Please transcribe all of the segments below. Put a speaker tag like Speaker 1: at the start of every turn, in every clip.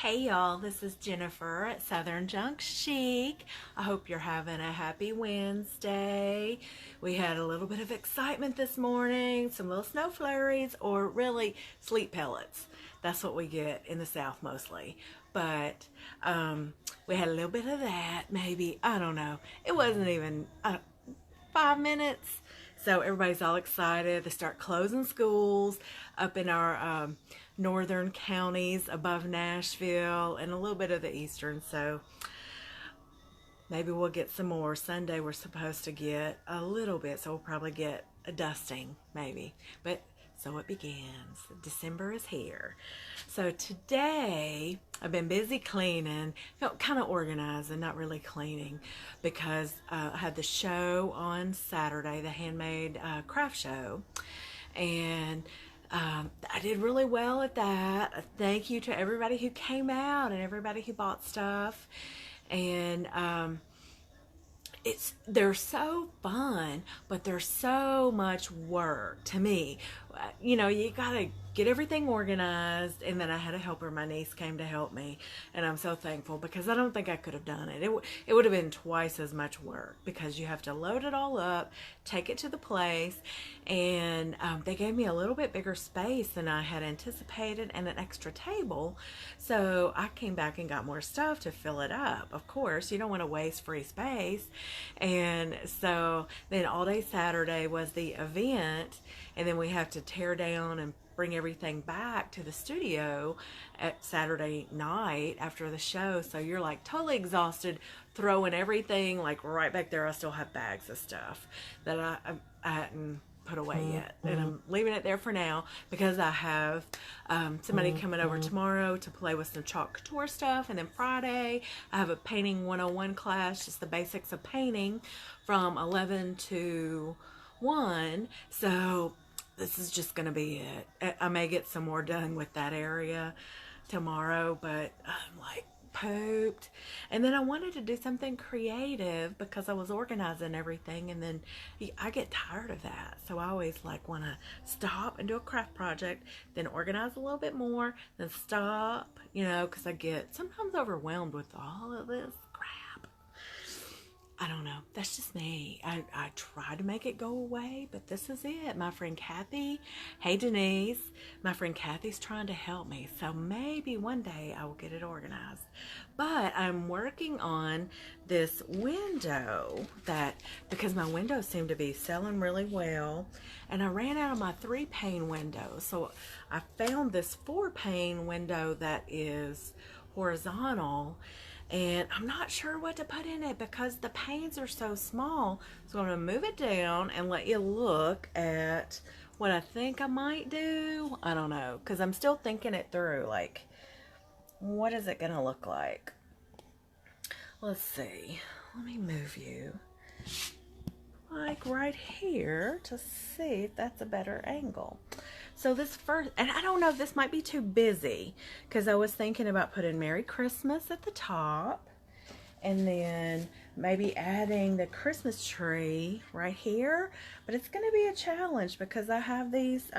Speaker 1: Hey y'all, this is Jennifer at Southern Junk Chic. I hope you're having a happy Wednesday. We had a little bit of excitement this morning, some little snow flurries, or really sleet pellets. That's what we get in the South mostly. But we had a little bit of that, maybe, I don't know. It wasn't even 5 minutes. So everybody's all excited. They start closing schools up in our northern counties above Nashville and a little bit of the eastern. So maybe we'll get some more. Sunday we're supposed to get a little bit, so we'll probably get a dusting maybe. But so it begins. December is here. So today I've been busy cleaning, kind of organizing, not really cleaning, because I had the show on Saturday, the handmade craft show, and I did really well at that. Thank you to everybody who came out and everybody who bought stuff. And they're so fun, but they're so much work to me. You know, you gotta get everything organized, and then I had a helper. My niece came to help me, and I'm so thankful because I don't think I could have done it. It would have been twice as much work because you have to load it all up, take it to the place, and they gave me a little bit bigger space than I had anticipated and an extra table. So I came back and got more stuff to fill it up. Of course, you don't want to waste free space. And so then all day Saturday was the event, and then we have to tear down and bring everything back to the studio at Saturday night after the show. So you're like totally exhausted, throwing everything like right back there. I still have bags of stuff that I hadn't put away yet, and I'm leaving it there for now because I have somebody coming over tomorrow to play with some chalk couture stuff, and then Friday I have a painting 101 class, just the basics of painting, from 11 to 1. So this is just gonna be it. I may get some more done with that area tomorrow, but I'm like pooped. And then I wanted to do something creative because I was organizing everything, and then I get tired of that. So I always like want to stop and do a craft project, then organize a little bit more, then stop, you know, because I get sometimes overwhelmed with all of this crap. I don't know. That's just me. I try to make it go away, but this is it. My friend Kathy, hey Denise, my friend Kathy's trying to help me. So maybe one day I will get it organized. But I'm working on this window because my windows seem to be selling really well. And I ran out of my 3-pane window. So I found this 4-pane window that is horizontal. And I'm not sure what to put in it because the panes are so small. So I'm going to move it down and let you look at what I think I might do. I don't know, because I'm still thinking it through. Like, what is it going to look like? Let's see. Let me move you like right here to see if that's a better angle. So this first, and I don't know if this might be too busy, because I was thinking about putting Merry Christmas at the top, and then maybe adding the Christmas tree right here. But it's going to be a challenge because I have these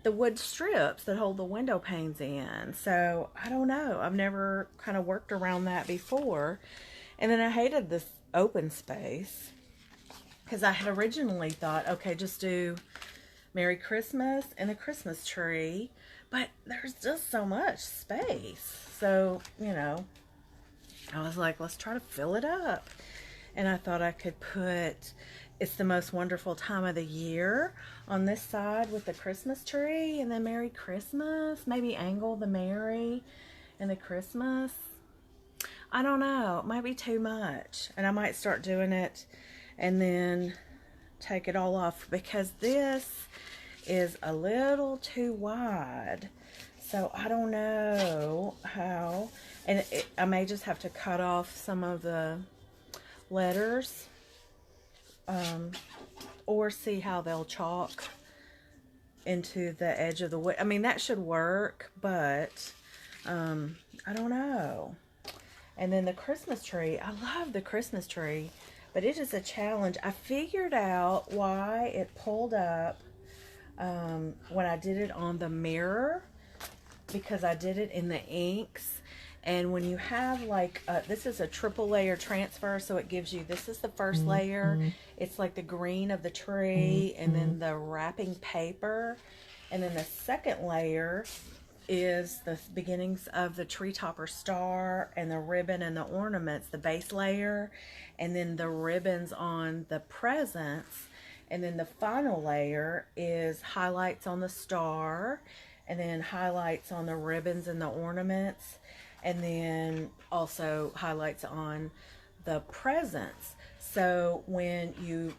Speaker 1: the wood strips that hold the window panes in. So I don't know. I've never kind of worked around that before. And then I hated this open space because I had originally thought, okay, just do Merry Christmas and a Christmas tree, but there's just so much space. So, you know, I was like, let's try to fill it up. And I thought I could put It's the Most Wonderful Time of the Year on this side with the Christmas tree, and then Merry Christmas, maybe angle the Merry and the Christmas. I don't know, it might be too much, and I might start doing it and then take it all off because this is a little too wide. So I don't know how, and I may just have to cut off some of the letters or see how they'll chalk into the edge of the wood. I mean, that should work, but I don't know. And then the Christmas tree, I love the Christmas tree, but it is a challenge. I figured out why it pulled up when I did it on the mirror. because I did it in the inks. And when you have like, this is a triple layer transfer, so it gives you, this is the first layer. It's like the green of the tree, and then the wrapping paper. And then the second layer is the beginnings of the tree topper star and the ribbon and the ornaments, the base layer, and then the ribbons on the presents. And then the final layer is highlights on the star, and then highlights on the ribbons and the ornaments, and then also highlights on the presents. So when you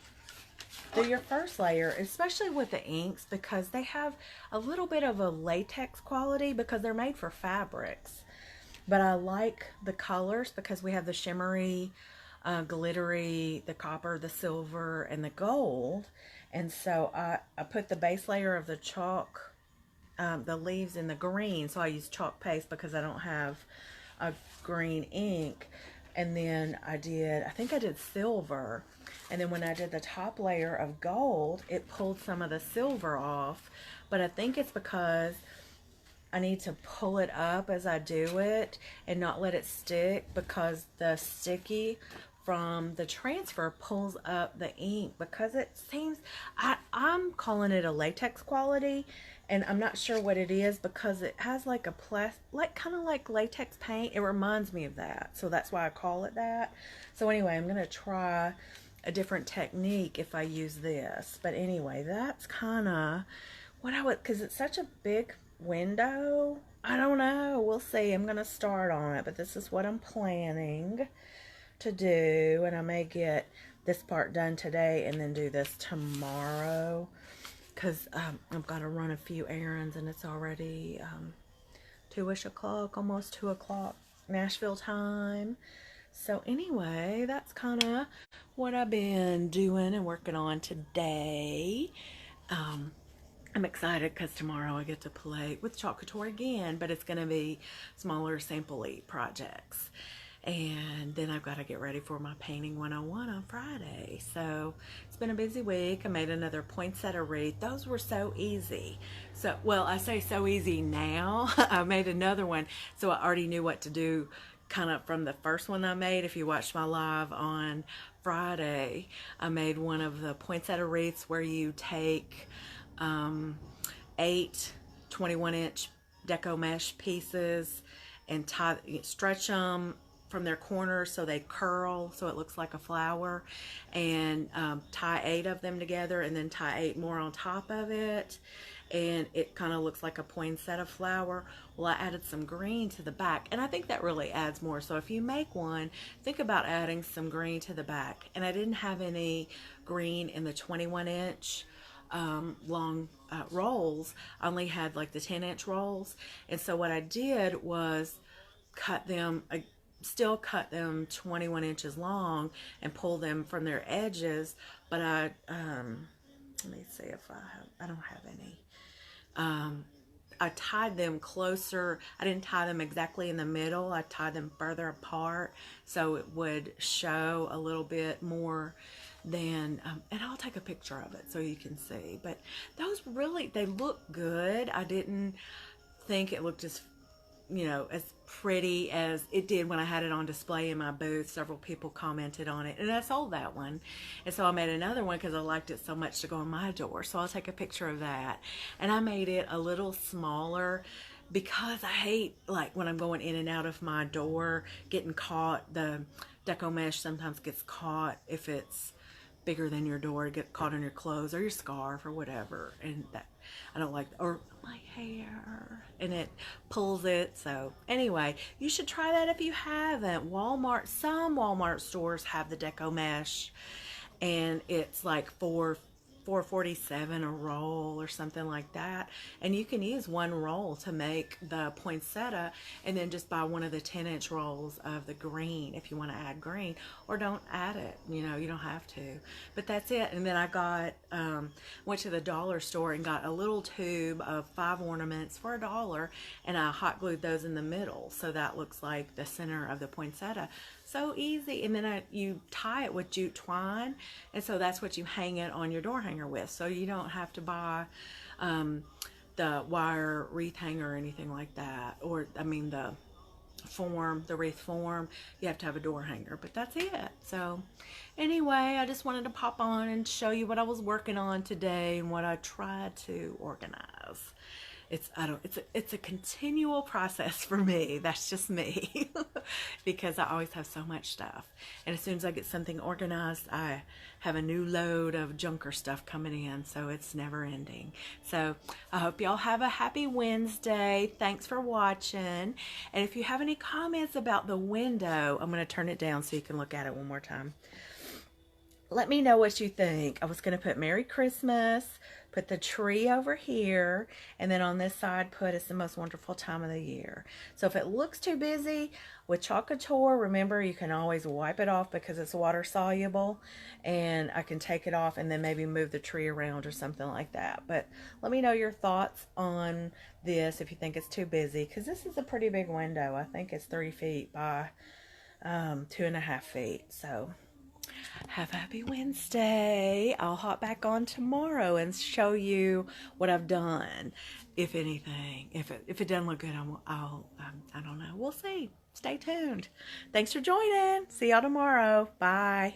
Speaker 1: do your first layer, especially with the inks, because they have a little bit of a latex quality because they're made for fabrics. But I like the colors because we have the shimmery, glittery, the copper, the silver, and the gold. And so I put the base layer of the chalk, the leaves in the green, so I use chalk paste because I don't have a green ink. And then I think I did silver, and then when I did the top layer of gold, it pulled some of the silver off. But I think it's because I need to pull it up as I do it and not let it stick, because the sticky from the transfer pulls up the ink, because it seems, I'm calling it a latex quality, and I'm not sure what it is because it has like a kind of like latex paint. It reminds me of that, so that's why I call it that. So anyway, I'm gonna try a different technique if I use this. But anyway, that's kind of what I would, because it's such a big window. I don't know, we'll see. I'm gonna start on it, but this is what I'm planning to do, and I may get this part done today and then do this tomorrow, because I've got to run a few errands, and it's already 2-ish o'clock, almost 2 o'clock Nashville time. So anyway, that's kind of what I've been doing and working on today. I'm excited because tomorrow I get to play with Chalk Couture again, but it's going to be smaller sample-y projects. And then I've got to get ready for my painting 101 on Friday. So it's been a busy week. I made another poinsettia wreath. Those were so easy. So, well, I say so easy now. I made another one, so I already knew what to do kind of from the first one I made. If you watched my live on Friday, I made one of the poinsettia wreaths where you take 8 21-inch Deco mesh pieces and stretch them from their corners so they curl, so it looks like a flower, and tie 8 of them together, and then tie 8 more on top of it, and it kind of looks like a poinsettia flower. Well, I added some green to the back, and I think that really adds more. So if you make one, think about adding some green to the back. And I didn't have any green in the 21-inch long rolls. I only had like the 10-inch rolls, and so what I did was cut them, still cut them 21 inches long and pull them from their edges. But I let me see if I don't have any. I tied them closer. I didn't tie them exactly in the middle. I tied them further apart so it would show a little bit more than, and I'll take a picture of it so you can see. But those really, they look good. I didn't think it looked as, as pretty as it did when I had it on display in my booth. Several people commented on it, and I sold that one. And so I made another one because I liked it so much to go on my door. So I'll take a picture of that. And I made it a little smaller because I hate, like, when I'm going in and out of my door, getting caught. The Deco mesh sometimes gets caught if it's bigger than your door, get caught on your clothes or your scarf or whatever, and that I don't like, or my hair, and it pulls it. So anyway, you should try that if you haven't. Some Walmart stores have the Deco mesh, and it's like $4.47 a roll or something like that, and you can use one roll to make the poinsettia, and then just buy one of the 10-inch rolls of the green if you want to add green, or don't add it. You don't have to, but that's it. And then I got went to the dollar store and got a little tube of 5 ornaments for $1, and I hot glued those in the middle so that looks like the center of the poinsettia. So easy. And then you tie it with jute twine, and so that's what you hang it on your door hanger with. So you don't have to buy the wire wreath hanger or anything like that. Or, I mean, the wreath form, you have to have a door hanger, but that's it. So anyway, I just wanted to pop on and show you what I was working on today and what I tried to organize. It's a continual process for me. That's just me. Because I always have so much stuff. And as soon as I get something organized, I have a new load of junker stuff coming in. So it's never ending. So I hope y'all have a happy Wednesday. Thanks for watching. And if you have any comments about the window, I'm going to turn it down so you can look at it one more time. Let me know what you think. I was going to put Merry Christmas, put the tree over here, and then on this side put it's the most wonderful time of the year. So if it looks too busy with Chalk Couture, remember you can always wipe it off because it's water soluble, and I can take it off and then maybe move the tree around or something like that. But let me know your thoughts on this if you think it's too busy, because this is a pretty big window. I think it's 3 feet by 2.5 feet. So have a happy Wednesday. I'll hop back on tomorrow and show you what I've done. If anything, if it doesn't look good, I don't know. We'll see. Stay tuned. Thanks for joining. See y'all tomorrow. Bye.